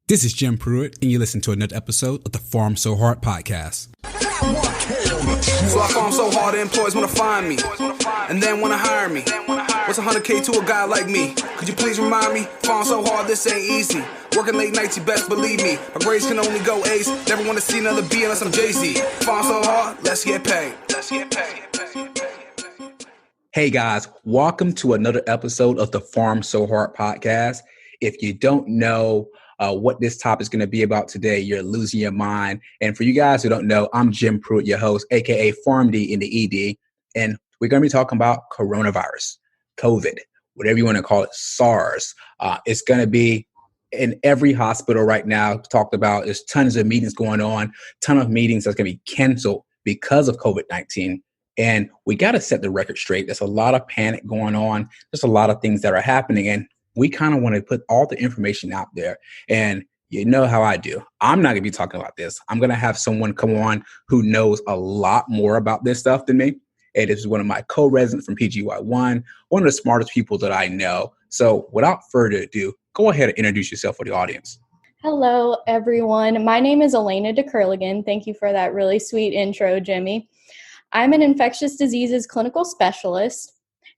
This is Jim Pruitt, and you listen to another episode of the Pharm So Hard podcast. So I farm so hard, the employees want to find me, and then want to hire me. What's 100K to a guy like me? Could you please remind me? Farm so hard, this ain't easy. Working late nights, you best believe me. My grades can only go A's. Never want to see another B unless I'm Jay-Z. Farm so hard, let's get paid. Hey guys, welcome to another episode of the Pharm So Hard podcast. If you don't know what this topic is going to be about today, you're losing your mind. And for you guys who don't know, I'm Jim Pruitt, your host, aka PharmD in the ED, and we're going to be talking about coronavirus, COVID, whatever you want to call it, SARS. It's going to be in every hospital right now. Talked about, there's tons of meetings going on, ton of meetings that's going to be canceled because of COVID-19. And we got to set the record straight. There's a lot of panic going on. There's a lot of things that are happening, and we kind of want to put all the information out there. And you know how I do. I'm not going to be talking about this. I'm going to have someone come on who knows a lot more about this stuff than me. And this is one of my co-residents from PGY1, one of the smartest people that I know. So without further ado, go ahead and introduce yourself for the audience. Hello, everyone. My name is Alaina Dekerlegand. Thank you for that really sweet intro, Jimmy. I'm an infectious diseases clinical specialist.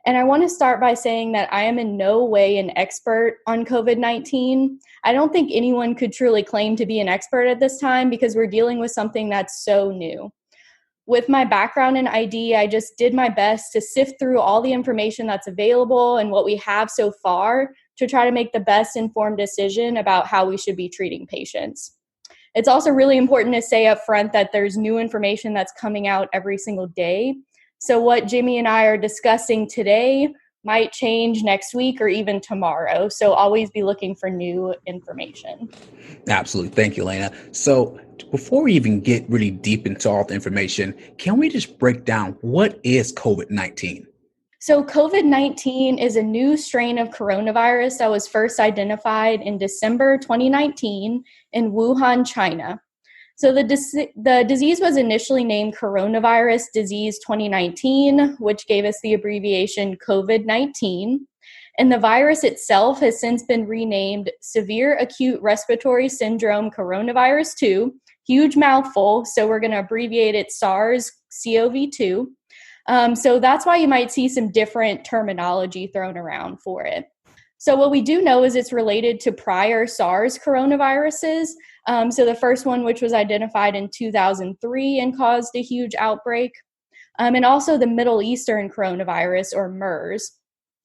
And I want to start by saying that I am in no way an expert on COVID-19. I don't think anyone could truly claim to be an expert at this time because we're dealing with something that's so new. With my background in ID, I just did my best to sift through all the information that's available and what we have so far to try to make the best informed decision about how we should be treating patients. It's also really important to say up front that there's new information that's coming out every single day. So what Jimmy and I are discussing today might change next week or even tomorrow. So always be looking for new information. Absolutely. Thank you, Alaina. So before we even get really deep into all the information, can we just break down what is COVID-19? So COVID-19 is a new strain of coronavirus that was first identified in December 2019 in Wuhan, China. So the disease was initially named Coronavirus Disease 2019, which gave us the abbreviation COVID-19. And the virus itself has since been renamed Severe Acute Respiratory Syndrome Coronavirus 2, huge mouthful, so we're going to abbreviate it SARS-CoV-2. So that's why you might see some different terminology thrown around for it. So what we do know is it's related to prior SARS coronaviruses. So the first one, which was identified in 2003 and caused a huge outbreak, and also the Middle Eastern coronavirus, or MERS.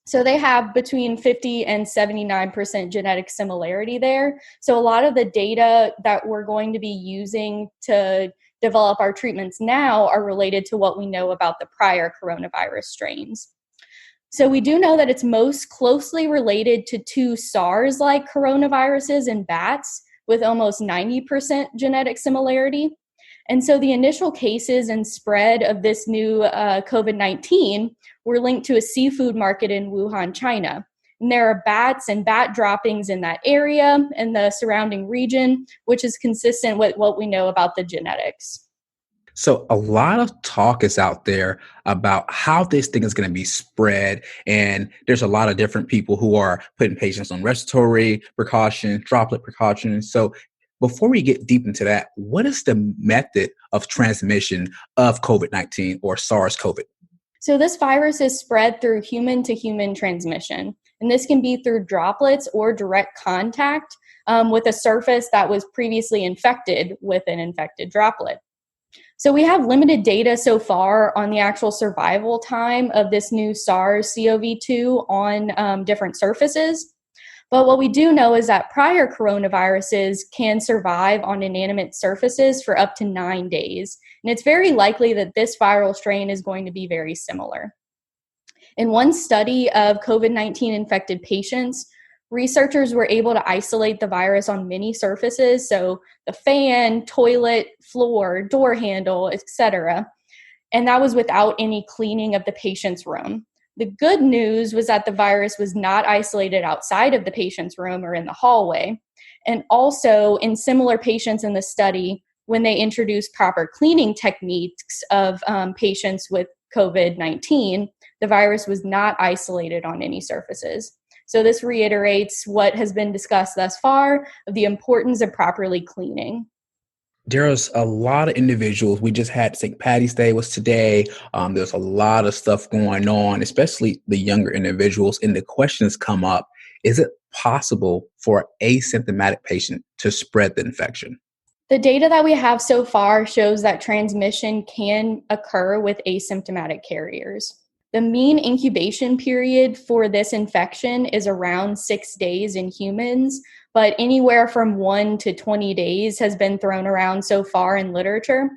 So they have between 50 and 79% genetic similarity there. So a lot of the data that we're going to be using to develop our treatments now are related to what we know about the prior coronavirus strains. So we do know that it's most closely related to two SARS-like coronaviruses in bats with almost 90% genetic similarity. And so the initial cases and spread of this new COVID-19 were linked to a seafood market in Wuhan, China. And there are bats and bat droppings in that area and the surrounding region, which is consistent with what we know about the genetics. So a lot of talk is out there about how this thing is going to be spread. And there's a lot of different people who are putting patients on respiratory precautions, droplet precautions. So before we get deep into that, what is the method of transmission of COVID-19 or SARS-CoV? So this virus is spread through human-to-human transmission. And this can be through droplets or direct contact with a surface that was previously infected with an infected droplet. So we have limited data so far on the actual survival time of this new SARS-CoV-2 on different surfaces. But what we do know is that prior coronaviruses can survive on inanimate surfaces for up to 9 days. And it's very likely that this viral strain is going to be very similar. In one study of COVID-19 infected patients, researchers were able to isolate the virus on many surfaces, so the fan, toilet, floor, door handle, etc. And that was without any cleaning of the patient's room. The good news was that the virus was not isolated outside of the patient's room or in the hallway. And also, in similar patients in the study, when they introduced proper cleaning techniques of patients with COVID-19, the virus was not isolated on any surfaces. So this reiterates what has been discussed thus far of the importance of properly cleaning. There's a lot of individuals. We just had St. Patty's Day was today. There's a lot of stuff going on, especially the younger individuals. And the questions come up, is it possible for an asymptomatic patient to spread the infection? The data that we have so far shows that transmission can occur with asymptomatic carriers. The mean incubation period for this infection is around 6 days in humans, but anywhere from 1 to 20 days has been thrown around so far in literature.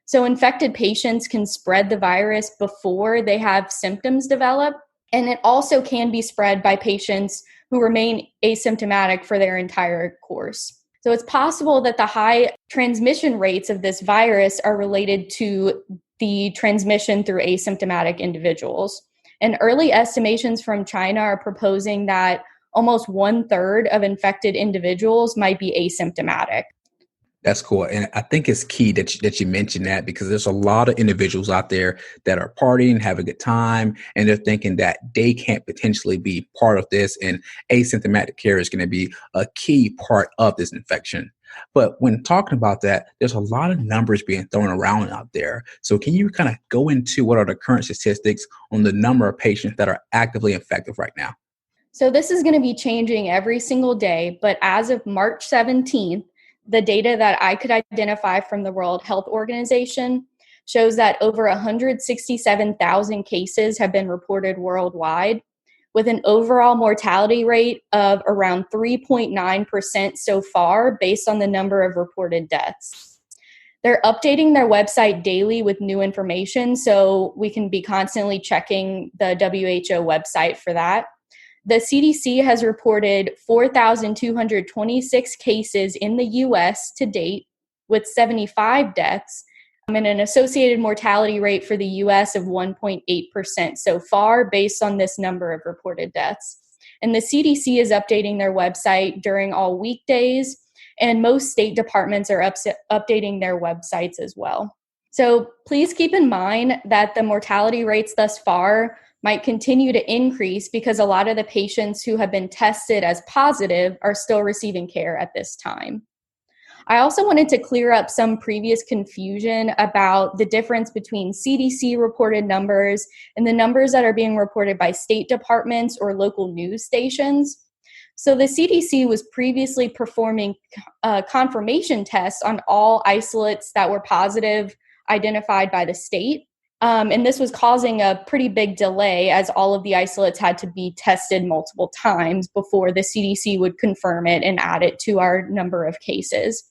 So infected patients can spread the virus before they have symptoms develop, and it also can be spread by patients who remain asymptomatic for their entire course. So it's possible that the high transmission rates of this virus are related to the transmission through asymptomatic individuals. And early estimations from China are proposing that almost 1/3 of infected individuals might be asymptomatic. That's cool. And I think it's key that you mentioned that, because there's a lot of individuals out there that are partying, have a good time, and they're thinking that they can't potentially be part of this. And asymptomatic care is going to be a key part of this infection. But when talking about that, there's a lot of numbers being thrown around out there. So can you kind of go into what are the current statistics on the number of patients that are actively infected right now? So this is going to be changing every single day. But as of March 17th, the data that I could identify from the World Health Organization shows that over 167,000 cases have been reported worldwide, with an overall mortality rate of around 3.9% so far based on the number of reported deaths. They're updating their website daily with new information, so we can be constantly checking the WHO website for that. The CDC has reported 4,226 cases in the U.S. to date, with 75 deaths, and an associated mortality rate for the U.S. of 1.8% so far, based on this number of reported deaths. And the CDC is updating their website during all weekdays, and most state departments are updating their websites as well. So please keep in mind that the mortality rates thus far might continue to increase because a lot of the patients who have been tested as positive are still receiving care at this time. I also wanted to clear up some previous confusion about the difference between CDC reported numbers and the numbers that are being reported by state departments or local news stations. So the CDC was previously performing confirmation tests on all isolates that were positive identified by the state. And this was causing a pretty big delay, as all of the isolates had to be tested multiple times before the CDC would confirm it and add it to our number of cases.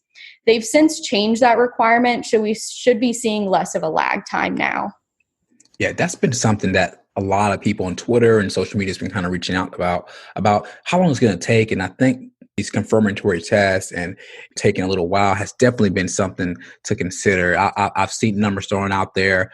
They've since changed that requirement, so we should be seeing less of a lag time now. Yeah, that's been something that a lot of people on Twitter and social media has been kind of reaching out about how long it's going to take. And I think these confirmatory tests and taking a little while has definitely been something to consider. I've seen numbers thrown out there,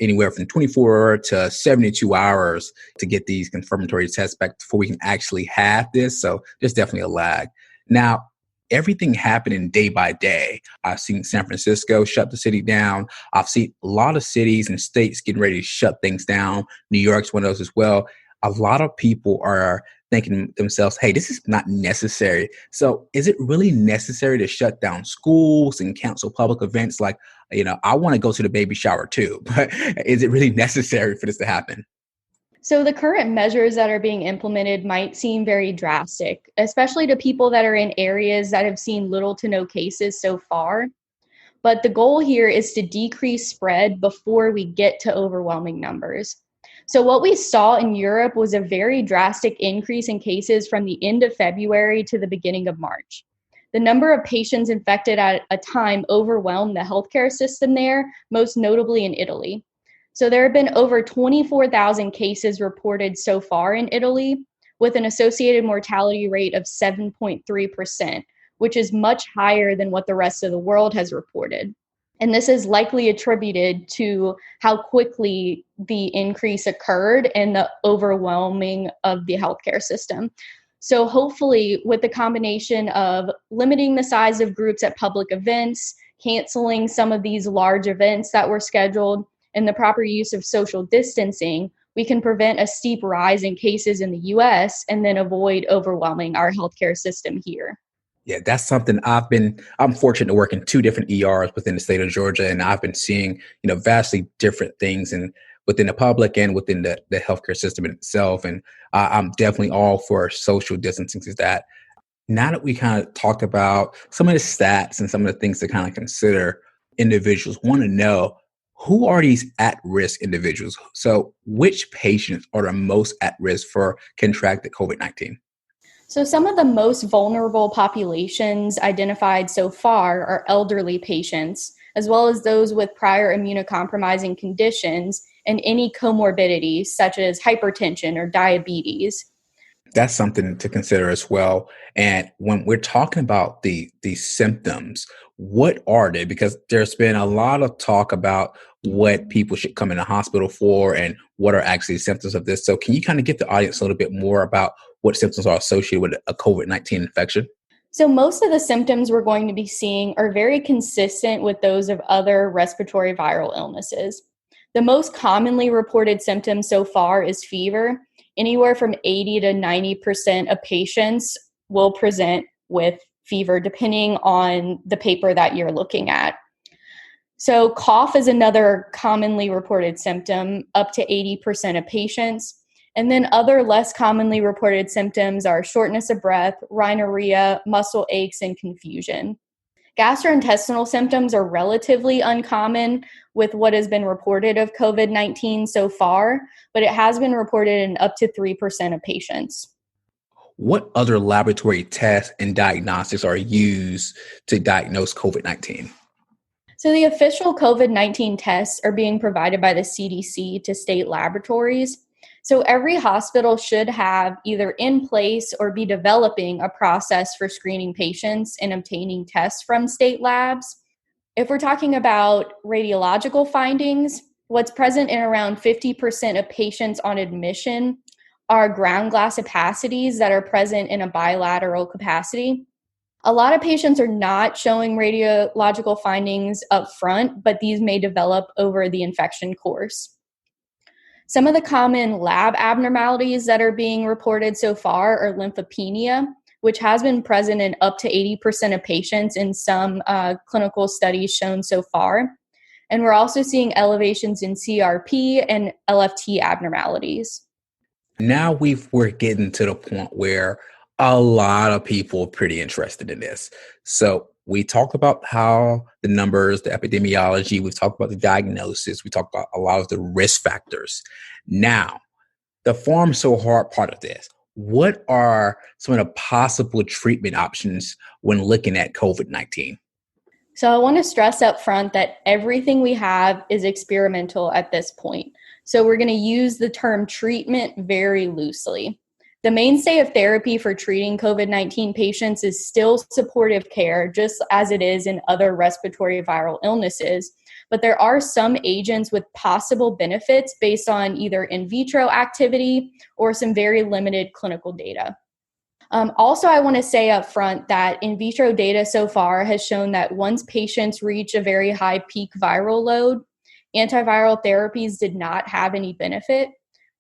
anywhere from 24 to 72 hours to get these confirmatory tests back before we can actually have this. So there's definitely a lag. Now, everything happening day by day. I've seen San Francisco shut the city down. I've seen a lot of cities and states getting ready to shut things down. New York's one of those as well. A lot of people are thinking to themselves, hey, this is not necessary. So is it really necessary to shut down schools and cancel public events? Like, I want to go to the baby shower too, but is it really necessary for this to happen? So the current measures that are being implemented might seem very drastic, especially to people that are in areas that have seen little to no cases so far. But the goal here is to decrease spread before we get to overwhelming numbers. So what we saw in Europe was a very drastic increase in cases from the end of February to the beginning of March. The number of patients infected at a time overwhelmed the healthcare system there, most notably in Italy. So there have been over 24,000 cases reported so far in Italy, with an associated mortality rate of 7.3%, which is much higher than what the rest of the world has reported. And this is likely attributed to how quickly the increase occurred and the overwhelming of the healthcare system. So hopefully, with the combination of limiting the size of groups at public events, canceling some of these large events that were scheduled, and the proper use of social distancing, we can prevent a steep rise in cases in the US and then avoid overwhelming our healthcare system here. Yeah, that's something I'm fortunate to work in two different ERs within the state of Georgia, and I've been seeing, vastly different things and within the public and within the healthcare system itself. And I'm definitely all for social distancing to that. Now that we kind of talked about some of the stats and some of the things to kind of consider, individuals want to know, who are these at-risk individuals? So which patients are the most at risk for contracting COVID-19? So some of the most vulnerable populations identified so far are elderly patients, as well as those with prior immunocompromising conditions and any comorbidities such as hypertension or diabetes. That's something to consider as well. And when we're talking about the symptoms, what are they? Because there's been a lot of talk about what people should come in the hospital for and what are actually symptoms of this. So can you kind of give the audience a little bit more about what symptoms are associated with a COVID-19 infection? So most of the symptoms we're going to be seeing are very consistent with those of other respiratory viral illnesses. The most commonly reported symptom so far is fever. Anywhere from 80 to 90% of patients will present with fever, depending on the paper that you're looking at. So cough is another commonly reported symptom, up to 80% of patients. And then other less commonly reported symptoms are shortness of breath, rhinorrhea, muscle aches, and confusion. Gastrointestinal symptoms are relatively uncommon with what has been reported of COVID-19 so far, but it has been reported in up to 3% of patients. What other laboratory tests and diagnostics are used to diagnose COVID-19? So the official COVID-19 tests are being provided by the CDC to state laboratories. So every hospital should have either in place or be developing a process for screening patients and obtaining tests from state labs. If we're talking about radiological findings, what's present in around 50% of patients on admission are ground glass opacities that are present in a bilateral capacity. A lot of patients are not showing radiological findings up front, but these may develop over the infection course. Some of the common lab abnormalities that are being reported so far are lymphopenia, which has been present in up to 80% of patients in some clinical studies shown so far. And we're also seeing elevations in CRP and LFT abnormalities. Now we're getting to the point where a lot of people are pretty interested in this. So we talked about how the numbers, the epidemiology, we've talked about the diagnosis, we talked about a lot of the risk factors. Now, the Pharm So Hard part of this, what are some of the possible treatment options when looking at COVID-19? So I want to stress up front that everything we have is experimental at this point. So we're going to use the term treatment very loosely. The mainstay of therapy for treating COVID-19 patients is still supportive care, just as it is in other respiratory viral illnesses. But there are some agents with possible benefits based on either in vitro activity or some very limited clinical data. Also, I want to say up front that in vitro data so far has shown that once patients reach a very high peak viral load, antiviral therapies did not have any benefit.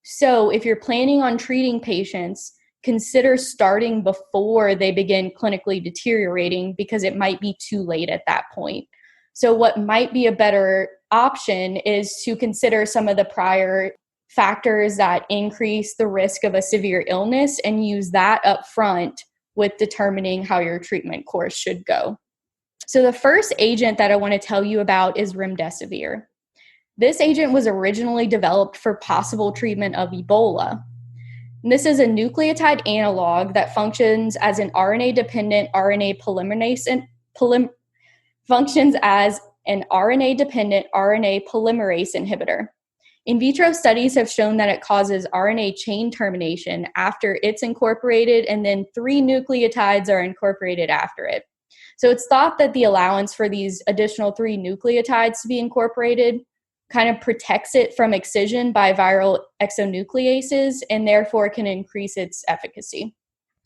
So if you're planning on treating patients, consider starting before they begin clinically deteriorating because it might be too late at that point. So what might be a better option is to consider some of the prior factors that increase the risk of a severe illness and use that up front with determining how your treatment course should go. So the first agent that I want to tell you about is remdesivir. This agent was originally developed for possible treatment of Ebola. And this is a nucleotide analog that functions as an RNA-dependent RNA polymerase inhibitor. In vitro studies have shown that it causes RNA chain termination after it's incorporated, and then 3 nucleotides are incorporated after it. So it's thought that the allowance for these additional 3 nucleotides to be incorporated kind of protects it from excision by viral exonucleases and therefore can increase its efficacy.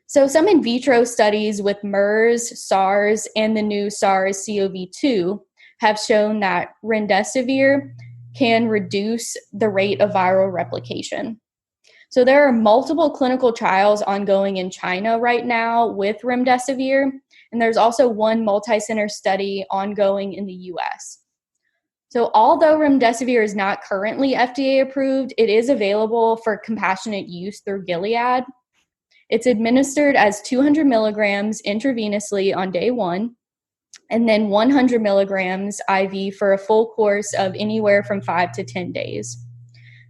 So some in vitro studies with MERS, SARS, and the new SARS-CoV-2 have shown that remdesivir can reduce the rate of viral replication. So there are multiple clinical trials ongoing in China right now with remdesivir, and there's also one multi-center study ongoing in the US. So although remdesivir is not currently FDA approved, it is available for compassionate use through Gilead. It's administered as 200 milligrams intravenously on day 1, and then 100 milligrams IV for a full course of anywhere from 5 to 10 days.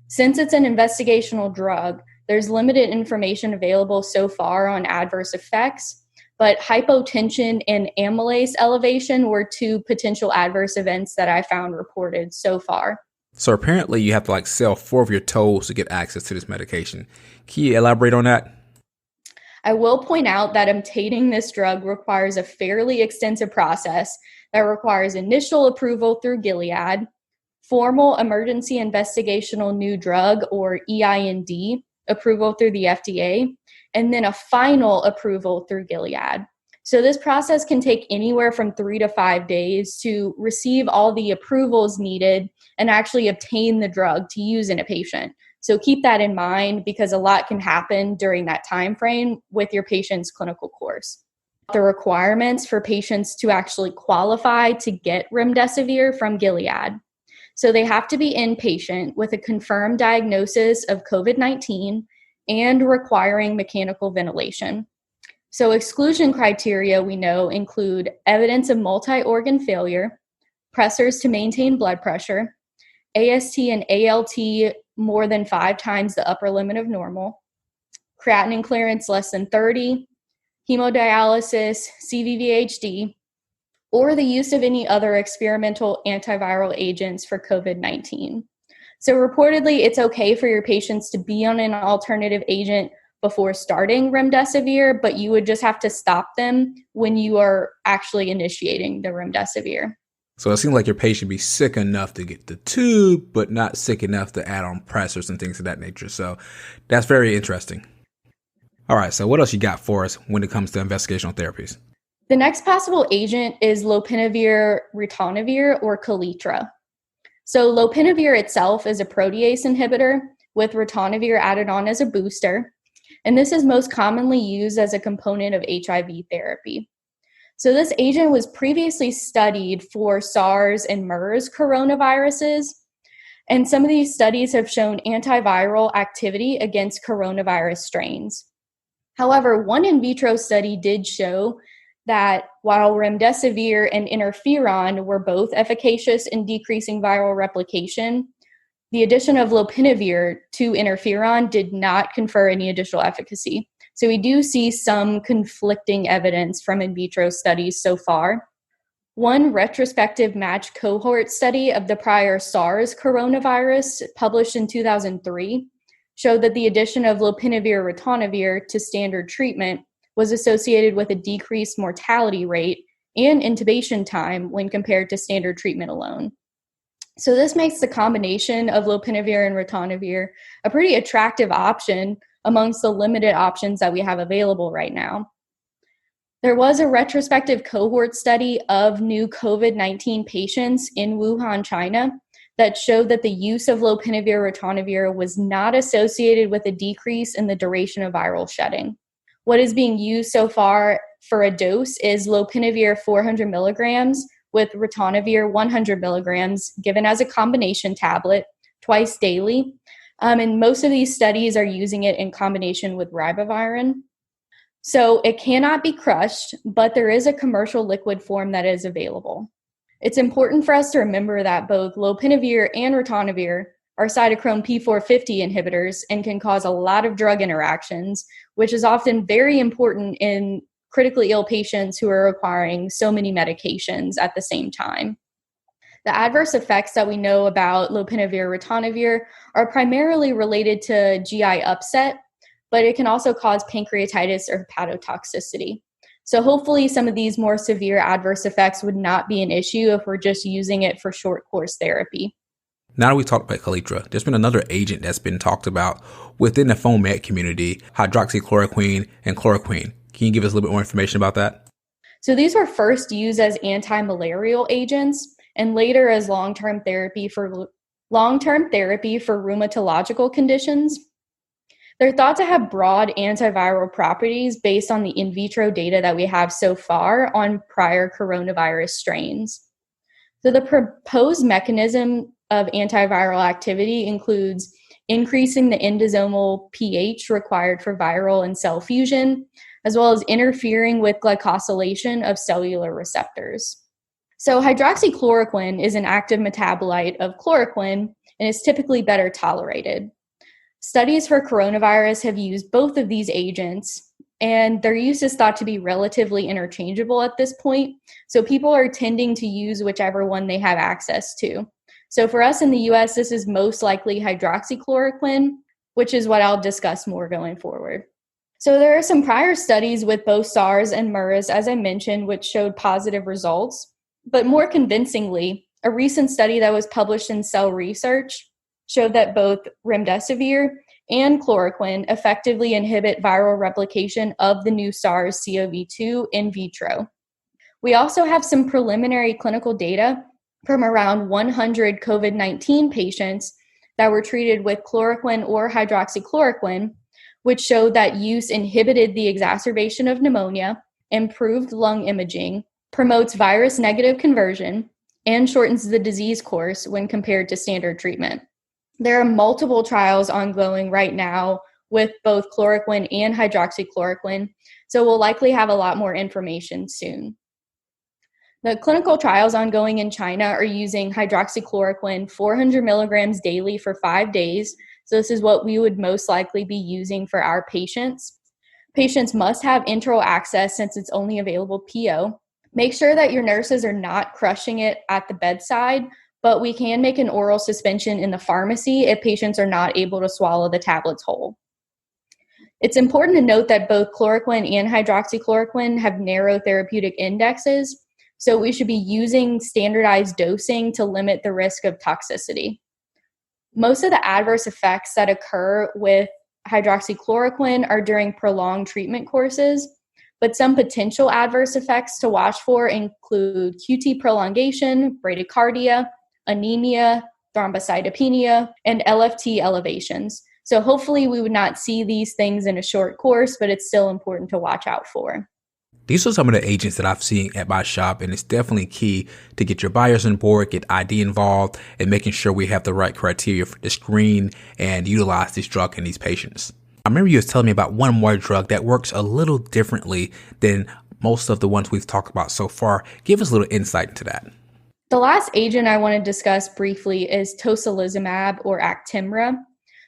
Since it's an investigational drug, there's limited information available so far on adverse effects, but hypotension and amylase elevation were 2 potential adverse events that I found reported so far. So apparently you have to sell 4 of your toes to get access to this medication. Can you elaborate on that? I will point out that obtaining this drug requires a fairly extensive process that requires initial approval through Gilead, formal emergency investigational new drug or EIND approval through the FDA, and then a final approval through Gilead. So this process can take anywhere from 3 to 5 days to receive all the approvals needed and actually obtain the drug to use in a patient. So keep that in mind because a lot can happen during that time frame with your patient's clinical course. The requirements for patients to actually qualify to get remdesivir from Gilead. So they have to be inpatient with a confirmed diagnosis of COVID-19 and requiring mechanical ventilation. So exclusion criteria we know include evidence of multi-organ failure, pressors to maintain blood pressure, AST and ALT more than 5 times the upper limit of normal, creatinine clearance less than 30, hemodialysis, CVVHD, or the use of any other experimental antiviral agents for COVID-19. So reportedly, it's okay for your patients to be on an alternative agent before starting remdesivir, but you would just have to stop them when you are actually initiating the remdesivir. So it seems like your patient be sick enough to get the tube, but not sick enough to add on pressors and things of that nature. So that's very interesting. All right, so what else you got for us when it comes to investigational therapies? The next possible agent is Lopinovir, ritonavir, or Kaletra. So Lopinovir itself is a protease inhibitor with ritonavir added on as a booster, and this is most commonly used as a component of HIV therapy. So this agent was previously studied for SARS and MERS coronaviruses, and some of these studies have shown antiviral activity against coronavirus strains. However, one in vitro study did show that while remdesivir and interferon were both efficacious in decreasing viral replication, the addition of Lopinovir to interferon did not confer any additional efficacy. So we do see some conflicting evidence from in vitro studies so far. One retrospective matched cohort study of the prior SARS coronavirus published in 2003 showed that the addition of Lopinovir ritonavir to standard treatment was associated with a decreased mortality rate and intubation time when compared to standard treatment alone. So this makes the combination of Lopinovir and ritonavir a pretty attractive option amongst the limited options that we have available right now. There was a retrospective cohort study of new COVID-19 patients in Wuhan, China, that showed that the use of Lopinovir ritonavir was not associated with a decrease in the duration of viral shedding. What is being used so far for a dose is Lopinovir 400 milligrams with ritonavir 100 milligrams given as a combination tablet twice daily. And most of these studies are using it in combination with ribavirin. So it cannot be crushed, but there is a commercial liquid form that is available. It's important for us to remember that both Lopinovir and ritonavir are cytochrome P450 inhibitors and can cause a lot of drug interactions, which is often very important in critically ill patients who are requiring so many medications at the same time. The adverse effects that we know about Lopinovir ritonavir are primarily related to GI upset, but it can also cause pancreatitis or hepatotoxicity. So hopefully some of these more severe adverse effects would not be an issue if we're just using it for short course therapy. Now that we talked about Kaletra, there's been another agent that's been talked about within the PharmD community, hydroxychloroquine and chloroquine. Can you give us a little bit more information about that? So these were first used as anti-malarial agents and later as long-term therapy for long-term therapy for rheumatological conditions. They're thought to have broad antiviral properties based on the in vitro data that we have so far on prior coronavirus strains. So the proposed mechanism of antiviral activity includes increasing the endosomal pH required for viral and cell fusion, as well as interfering with glycosylation of cellular receptors. So hydroxychloroquine is an active metabolite of chloroquine and is typically better tolerated. Studies for coronavirus have used both of these agents, and their use is thought to be relatively interchangeable at this point. So people are tending to use whichever one they have access to. So for us in the US, this is most likely hydroxychloroquine, which is what I'll discuss more going forward. So there are some prior studies with both SARS and MERS, as I mentioned, which showed positive results. But more convincingly, a recent study that was published in Cell Research showed that both remdesivir and chloroquine effectively inhibit viral replication of the new SARS-CoV-2 in vitro. We also have some preliminary clinical data from around 100 COVID-19 patients that were treated with chloroquine or hydroxychloroquine, which showed that use inhibited the exacerbation of pneumonia, improved lung imaging, promotes virus-negative conversion, and shortens the disease course when compared to standard treatment. There are multiple trials ongoing right now with both chloroquine and hydroxychloroquine, so we'll likely have a lot more information soon. The clinical trials ongoing in China are using hydroxychloroquine 400 milligrams daily for 5 days, so this is what we would most likely be using for our patients. Patients must have enteral access since it's only available PO. Make sure that your nurses are not crushing it at the bedside, but we can make an oral suspension in the pharmacy if patients are not able to swallow the tablets whole. It's important to note that both chloroquine and hydroxychloroquine have narrow therapeutic indexes, so we should be using standardized dosing to limit the risk of toxicity. Most of the adverse effects that occur with hydroxychloroquine are during prolonged treatment courses, but some potential adverse effects to watch for include QT prolongation, bradycardia, anemia, thrombocytopenia, and LFT elevations. So hopefully we would not see these things in a short course, but it's still important to watch out for. These are some of the agents that I've seen at my shop, and it's definitely key to get your buyers on board, get ID involved, and making sure we have the right criteria for to screen and utilize this drug in these patients. I remember you was telling me about one more drug that works a little differently than most of the ones we've talked about so far. Give us a little insight into that. The last agent I want to discuss briefly is tocilizumab or Actemra.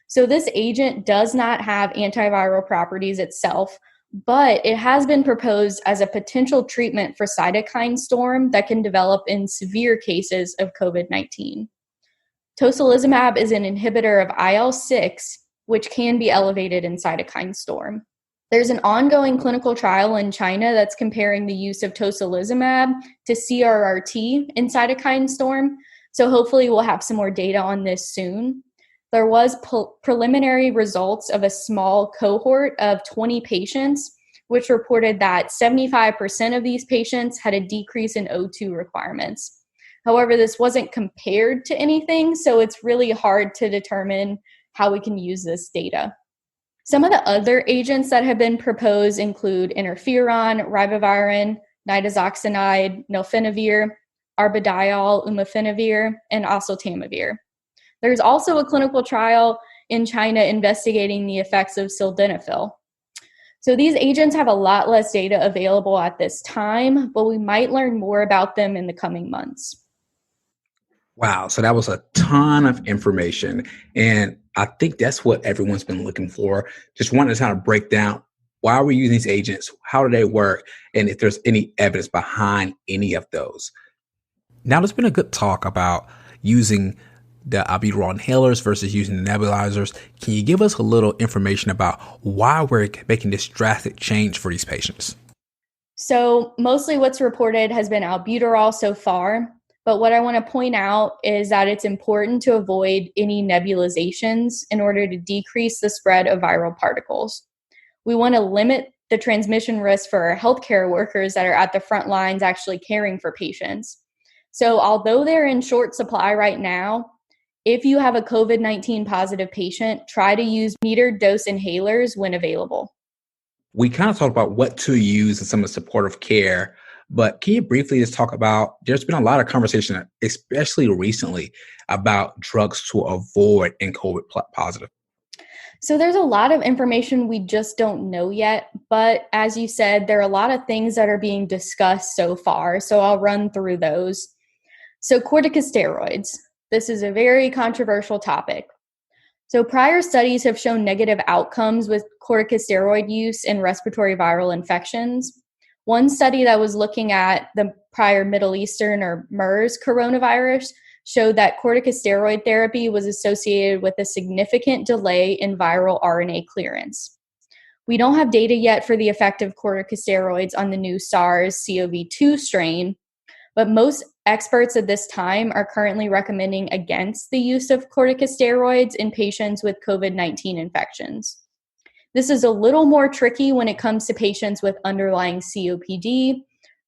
So this agent does not have antiviral properties itself, but it has been proposed as a potential treatment for cytokine storm that can develop in severe cases of COVID-19. Tocilizumab is an inhibitor of IL-6, which can be elevated in cytokine storm. There's an ongoing clinical trial in China that's comparing the use of tocilizumab to CRRT in cytokine storm, so hopefully we'll have some more data on this soon. There was preliminary results of a small cohort of 20 patients, which reported that 75% of these patients had a decrease in O2 requirements. However, this wasn't compared to anything, so it's really hard to determine how we can use this data. Some of the other agents that have been proposed include interferon, ribavirin, nitazoxanide, Lopinovir, arbidol, umifenivir, and oseltamivir. There's also a clinical trial in China investigating the effects of sildenafil. So these agents have a lot less data available at this time, but we might learn more about them in the coming months. Wow. So that was a ton of information. And I think that's what everyone's been looking for. Just wanted to kind of break down why are we using these agents? How do they work? And if there's any evidence behind any of those. Now, there's been a good talk about using the albuterol inhalers versus using the nebulizers. Can you give us a little information about why we're making this drastic change for these patients? So mostly what's reported has been albuterol so far. But what I want to point out is that it's important to avoid any nebulizations in order to decrease the spread of viral particles. We want to limit the transmission risk for our healthcare workers that are at the front lines actually caring for patients. So although they're in short supply right now, if you have a COVID-19 positive patient, try to use metered dose inhalers when available. We kind of talked about what to use in some of the supportive care, but can you briefly just talk about, there's been a lot of conversation, especially recently, about drugs to avoid in COVID positive. So there's a lot of information we just don't know yet, but as you said, there are a lot of things that are being discussed so far, so I'll run through those. So corticosteroids. This is a very controversial topic. So prior studies have shown negative outcomes with corticosteroid use in respiratory viral infections. One study that was looking at the prior Middle Eastern or MERS coronavirus showed that corticosteroid therapy was associated with a significant delay in viral RNA clearance. We don't have data yet for the effect of corticosteroids on the new SARS-CoV-2 strain, but most experts at this time are currently recommending against the use of corticosteroids in patients with COVID-19 infections. This is a little more tricky when it comes to patients with underlying COPD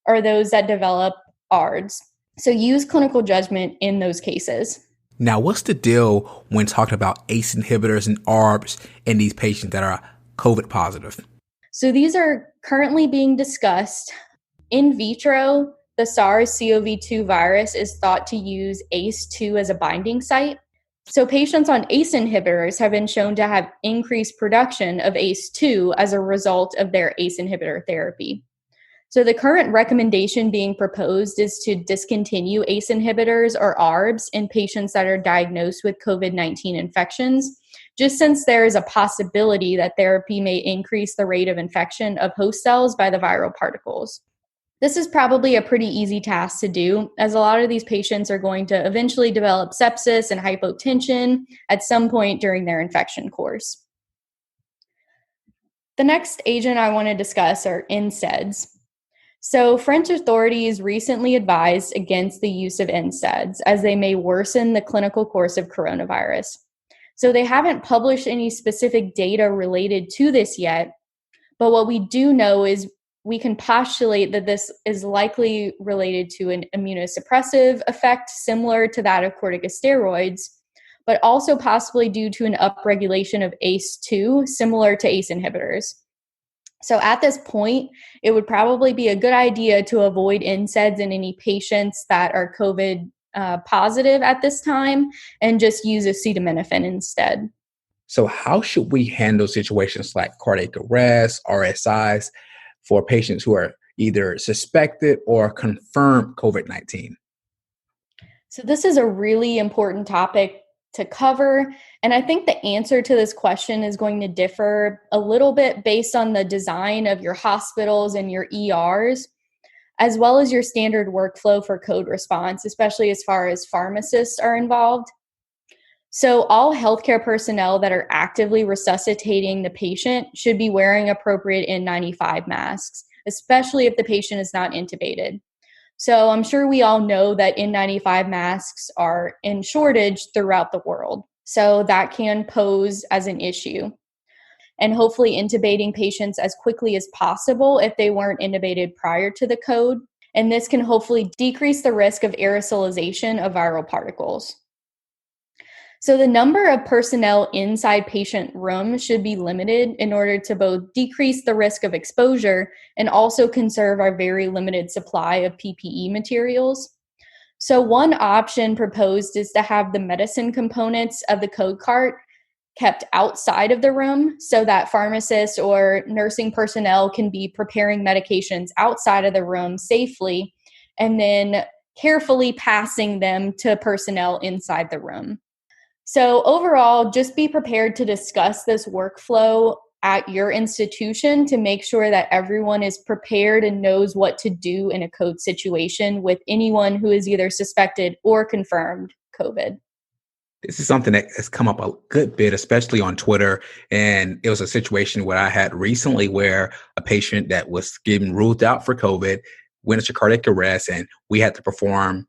or those that develop ARDS. So use clinical judgment in those cases. Now, what's the deal when talking about ACE inhibitors and ARBs in these patients that are COVID positive? So these are currently being discussed. In vitro, the SARS-CoV-2 virus is thought to use ACE2 as a binding site. So patients on ACE inhibitors have been shown to have increased production of ACE2 as a result of their ACE inhibitor therapy. So the current recommendation being proposed is to discontinue ACE inhibitors or ARBs in patients that are diagnosed with COVID-19 infections, just since there is a possibility that therapy may increase the rate of infection of host cells by the viral particles. This is probably a pretty easy task to do, as a lot of these patients are going to eventually develop sepsis and hypotension at some point during their infection course. The next agent I want to discuss are NSAIDs. So French authorities recently advised against the use of NSAIDs as they may worsen the clinical course of coronavirus. So they haven't published any specific data related to this yet, but what we do know is we can postulate that this is likely related to an immunosuppressive effect similar to that of corticosteroids, but also possibly due to an upregulation of ACE2 similar to ACE inhibitors. So at this point, it would probably be a good idea to avoid NSAIDs in any patients that are COVID positive at this time and just use acetaminophen instead. So how should we handle situations like cardiac arrest, RSIs, for patients who are either suspected or confirmed COVID-19? So this is a really important topic to cover. And I think the answer to this question is going to differ a little bit based on the design of your hospitals and your ERs, as well as your standard workflow for code response, especially as far as pharmacists are involved. So all healthcare personnel that are actively resuscitating the patient should be wearing appropriate N95 masks, especially if the patient is not intubated. So I'm sure we all know that N95 masks are in shortage throughout the world. So that can pose as an issue. And hopefully intubating patients as quickly as possible if they weren't intubated prior to the code. And this can hopefully decrease the risk of aerosolization of viral particles. So the number of personnel inside patient rooms should be limited in order to both decrease the risk of exposure and also conserve our very limited supply of PPE materials. So one option proposed is to have the medicine components of the code cart kept outside of the room so that pharmacists or nursing personnel can be preparing medications outside of the room safely and then carefully passing them to personnel inside the room. So overall, just be prepared to discuss this workflow at your institution to make sure that everyone is prepared and knows what to do in a code situation with anyone who is either suspected or confirmed COVID. This is something that has come up a good bit, especially on Twitter. And it was a situation where I had recently where a patient that was getting ruled out for COVID went into cardiac arrest, and we had to perform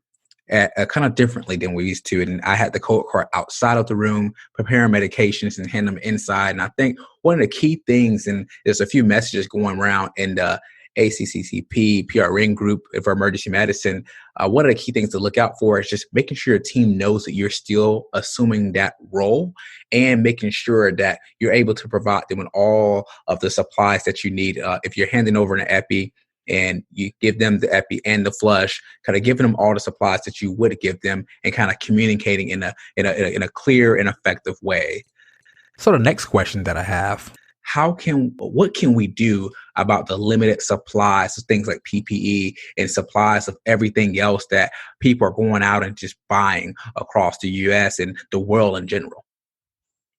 kind of differently than we used to. And I had the code cart outside of the room, preparing medications and hand them inside. And I think one of the key things, and there's a few messages going around in the ACCCP, PRN group for emergency medicine, one of the key things to look out for is just making sure your team knows that you're still assuming that role and making sure that you're able to provide them with all of the supplies that you need. If you're handing over an epi and you give them the epi and the flush, kind of giving them all the supplies that you would give them and kind of communicating in a clear and effective way. So the next question that I have, what can we do about the limited supplies of things like PPE and supplies of everything else that people are going out and just buying across the US and the world in general?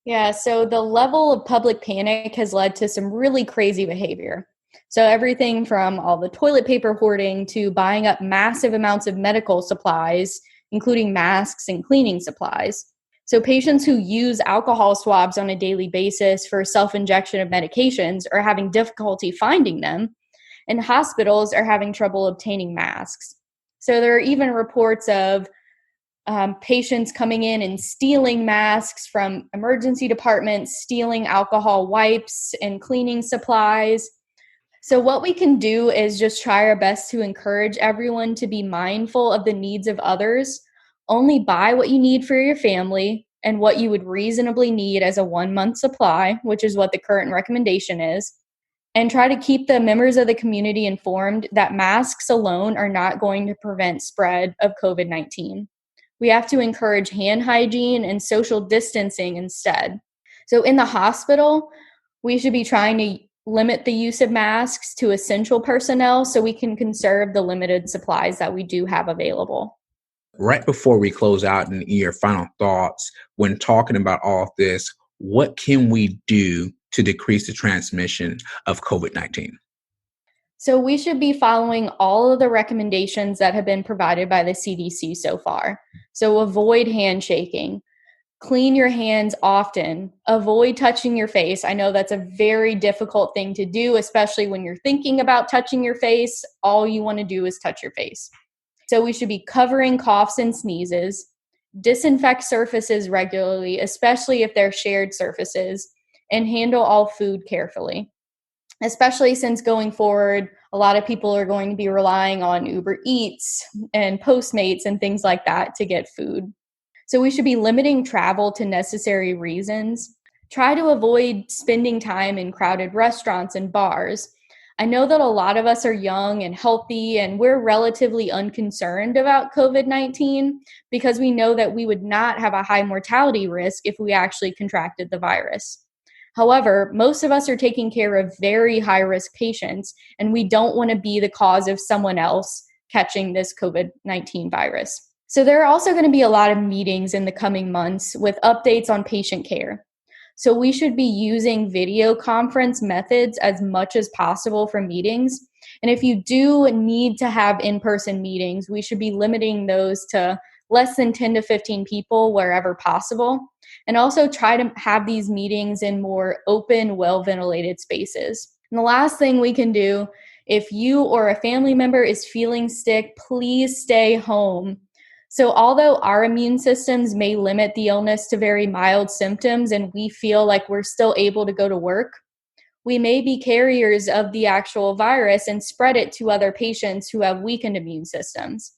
Yeah, so the level of public panic has led to some really crazy behavior. So everything from all the toilet paper hoarding to buying up massive amounts of medical supplies, including masks and cleaning supplies. So patients who use alcohol swabs on a daily basis for self-injection of medications are having difficulty finding them, and hospitals are having trouble obtaining masks. So there are even reports of patients coming in and stealing masks from emergency departments, stealing alcohol wipes and cleaning supplies. So what we can do is just try our best to encourage everyone to be mindful of the needs of others. Only buy what you need for your family and what you would reasonably need as a 1-month supply, which is what the current recommendation is. And try to keep the members of the community informed that masks alone are not going to prevent spread of COVID-19. We have to encourage hand hygiene and social distancing instead. So in the hospital, we should be trying to limit the use of masks to essential personnel so we can conserve the limited supplies that we do have available. Right before we close out and your final thoughts, when talking about all of this, what can we do to decrease the transmission of COVID-19? So we should be following all of the recommendations that have been provided by the CDC so far. So avoid handshaking, clean your hands often, avoid touching your face. I know that's a very difficult thing to do, especially when you're thinking about touching your face. All you want to do is touch your face. So we should be covering coughs and sneezes, disinfect surfaces regularly, especially if they're shared surfaces, and handle all food carefully. Especially since going forward, a lot of people are going to be relying on Uber Eats and Postmates and things like that to get food. So we should be limiting travel to necessary reasons. Try to avoid spending time in crowded restaurants and bars. I know that a lot of us are young and healthy, and we're relatively unconcerned about COVID-19 because we know that we would not have a high mortality risk if we actually contracted the virus. However, most of us are taking care of very high-risk patients, and we don't want to be the cause of someone else catching this COVID-19 virus. So there are also going to be a lot of meetings in the coming months with updates on patient care. So we should be using video conference methods as much as possible for meetings. And if you do need to have in-person meetings, we should be limiting those to less than 10 to 15 people wherever possible. And also try to have these meetings in more open, well-ventilated spaces. And the last thing we can do, if you or a family member is feeling sick, please stay home. So although our immune systems may limit the illness to very mild symptoms and we feel like we're still able to go to work, we may be carriers of the actual virus and spread it to other patients who have weakened immune systems.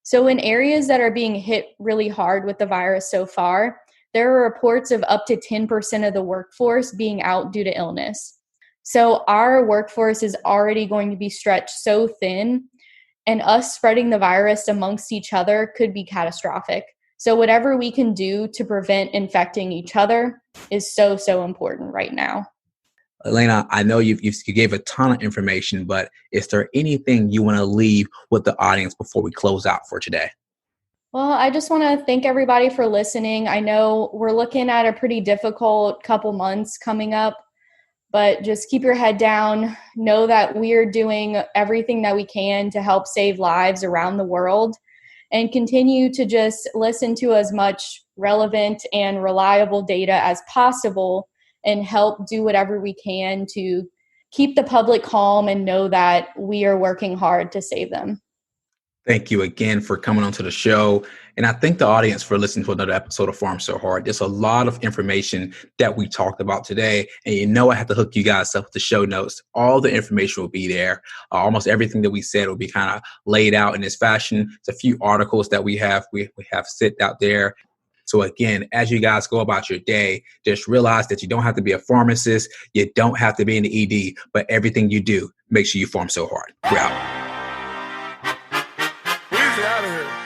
So in areas that are being hit really hard with the virus so far, there are reports of up to 10% of the workforce being out due to illness. So our workforce is already going to be stretched so thin, and us spreading the virus amongst each other could be catastrophic. So whatever we can do to prevent infecting each other is so, so important right now. Alaina, I know you gave a ton of information, but is there anything you want to leave with the audience before we close out for today? Well, I just want to thank everybody for listening. I know we're looking at a pretty difficult couple months coming up, but just keep your head down. Know that we are doing everything that we can to help save lives around the world, and continue to just listen to as much relevant and reliable data as possible and help do whatever we can to keep the public calm and know that we are working hard to save them. Thank you again for coming onto the show. And I thank the audience for listening to another episode of Farm So Hard. There's a lot of information that we talked about today. And I have to hook you guys up with the show notes. All the information will be there. Almost everything that we said will be kind of laid out in this fashion. It's a few articles that we have sit out there. So again, as you guys go about your day, just realize that you don't have to be a pharmacist. You don't have to be in the ED, but everything you do, make sure you farm so hard. We're out. We're out of here.